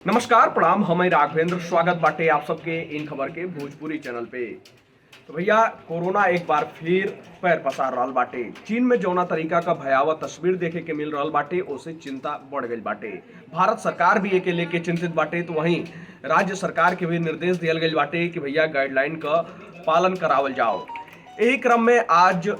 नमस्कार प्रणाम, हमें राघवेंद्र स्वागत बाटे आप सबके इन खबर के भोजपुरी चैनल पे। तो भैया कोरोना एक बार फिर पैर पसार रहल बाटे। चीन में जौना तरीका का भयावह तस्वीर देखे के मिल रहल बाटे ओसे चिंता बढ़ गई बाटे। भारत सरकार भी एके लेके चिंतित बाटे, तो वहीं राज्य सरकार के भी निर्देश दियल गई बाटे कि भैया गाइडलाइन का पालन करावल जाओ। यही क्रम में आज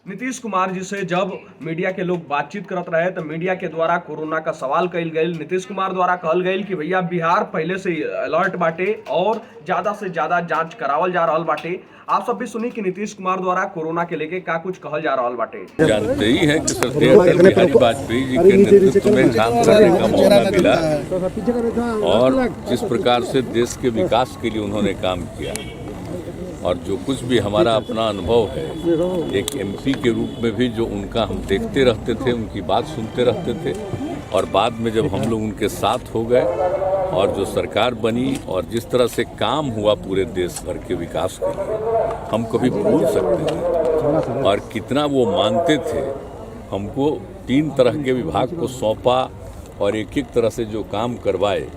नीतीश कुमार जी से जब मीडिया के लोग बातचीत करत रहे तो मीडिया के द्वारा कोरोना का सवाल कइल गई। नीतीश कुमार द्वारा कहल गई कि भैया बिहार पहले से अलर्ट बाटे और ज्यादा से ज्यादा जांच करावल जा रहल बाटे। आप सब भी सुनी कि नीतीश कुमार द्वारा कोरोना के लेके का कुछ कहल जा रहल बाटे। जानते ही हैं कि स्वर्गीय अटल बिहारी वाजपेयी जी के नेतृत्व में काम करने का मौका मिला और जिस प्रकार से देश के विकास के लिए उन्होंने काम किया और जो कुछ भी हमारा अपना अनुभव है, एक एमपी के रूप में भी जो उनका हम देखते रहते थे, उनकी बात सुनते रहते थे और बाद में जब हम लोग उनके साथ हो गए और जो सरकार बनी और जिस तरह से काम हुआ पूरे देश भर के विकास के लिए, हम कभी भूल सकते थे और कितना वो मानते थे। हमको 3 तरह के विभाग को सौंपा और एक एक तरह से जो काम करवाए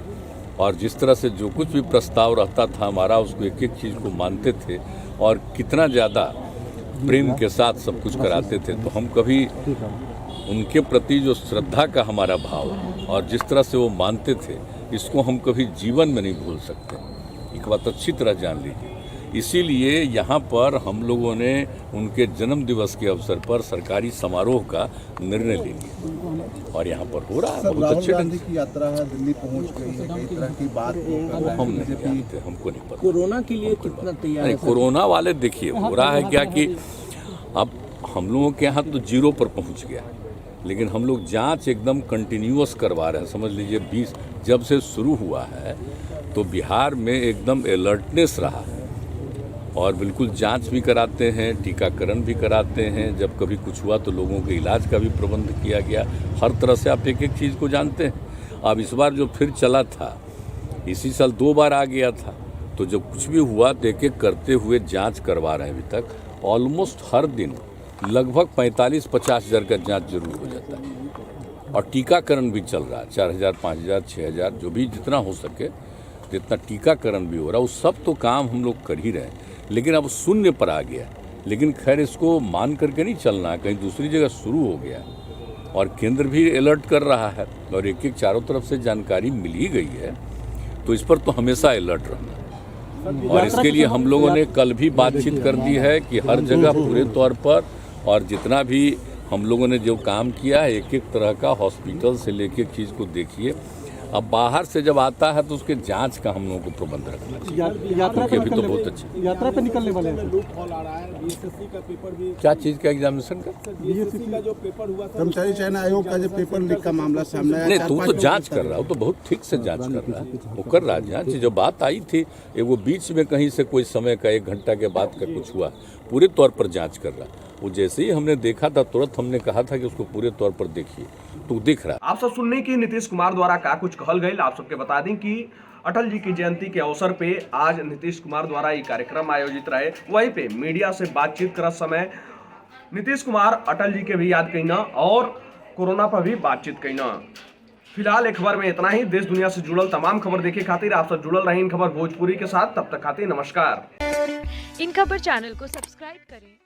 और जिस तरह से जो कुछ भी प्रस्ताव रहता था हमारा, उसको एक एक चीज़ को मानते थे और कितना ज़्यादा प्रेम के साथ सब कुछ कराते थे। तो हम कभी उनके प्रति जो श्रद्धा का हमारा भाव और जिस तरह से वो मानते थे, इसको हम कभी जीवन में नहीं भूल सकते। एक बात अच्छी तरह जान लीजिए। इसीलिए यहाँ पर हम लोगों ने उनके जन्म दिवस के अवसर पर सरकारी समारोह का निर्णय ले लिया और यहाँ पर हो रहा है बहुत अच्छे ढंग से। यात्रा है, दिल्ली पहुँच गई है, कई तरह की बात हम नहीं जानते, हमको नहीं पता कोरोना के लिए कितना तैयार है। कोरोना वाले देखिए हो रहा है क्या कि अब हम लोगों के यहाँ तो 0 पर पहुँच गया, लेकिन हम लोग जांच एकदम कंटिन्यूअस करवा रहे हैं। समझ लीजिए 20 जब से शुरू हुआ है तो बिहार में एकदम अलर्टनेस रहा है और बिल्कुल जांच भी कराते हैं, टीकाकरण भी कराते हैं। जब कभी कुछ हुआ तो लोगों के इलाज का भी प्रबंध किया गया। हर तरह से आप एक एक चीज़ को जानते हैं। अब इस बार जो फिर चला था, इसी साल 2 बार आ गया था, तो जब कुछ भी हुआ तो एक एक करते हुए जांच करवा रहे हैं। अभी तक ऑलमोस्ट हर दिन लगभग 45-50 हज़ार का जाँच जरूर हो जाता है और टीकाकरण भी चल रहा है। 4000, 5000, 6000 जो भी जितना हो सके, जितना टीकाकरण भी हो रहा है, वो सब तो काम हम लोग कर ही रहे हैं। लेकिन अब शून्य पर आ गया, लेकिन खैर इसको मान करके नहीं चलना है, कहीं दूसरी जगह शुरू हो गया और केंद्र भी अलर्ट कर रहा है और एक एक चारों तरफ से जानकारी मिल ही गई है, तो इस पर तो हमेशा अलर्ट रहना। और इसके लिए हम लोगों ने कल भी बातचीत कर दी है कि हर जगह पूरे तौर पर और जितना भी हम लोगों ने जो काम किया है, एक एक तरह का हॉस्पिटल से लेके एक चीज़ को देखिए। अब बाहर से जब आता है तो उसके जांच का हम लोगों को प्रबंध रखना चाहिए, क्योंकि अभी तो बहुत अच्छी यात्रा पे निकलने वाले हैं। क्या चीज़ का एग्जामिनेशन का बीएसएससी का जो पेपर हुआ था, कर्मचारी चयन आयोग का जो पेपर लीक का मामला सामने आया, नहीं, तू तो जांच कर रहा हो, तो बहुत ठीक से जांच कर रहा है, वो कर रहा है जांच। जो बात आई थी वो बीच में कहीं से कोई समय का 1 घंटा के बाद का कुछ हुआ, पूरे तौर पर जांच कर रहा है। वो जैसे ही हमने देखा था तुरंत हमने कहा था कि उसको पूरे तौर पर देखिए, तो दिख रहा है। आप सब सुनने की नीतीश कुमार द्वारा का कुछ कहल गई। आप सबके बता दें कि अटल जी की जयंती के अवसर पे आज नीतीश कुमार द्वारा ये कार्यक्रम आयोजित रहे। वहीं पे मीडिया से बातचीत करते समय नीतीश कुमार अटल जी के भी याद कईना और कोरोना पर भी बातचीत कईना। फिलहाल एक खबर में इतना ही। देश दुनिया से जुड़ल तमाम खबर देखे खातिर आप सब जुड़ल रहे इन खबर भोजपुरी के साथ। तब तक खातिर नमस्कार। इन खबर चैनल को सब्सक्राइब करें।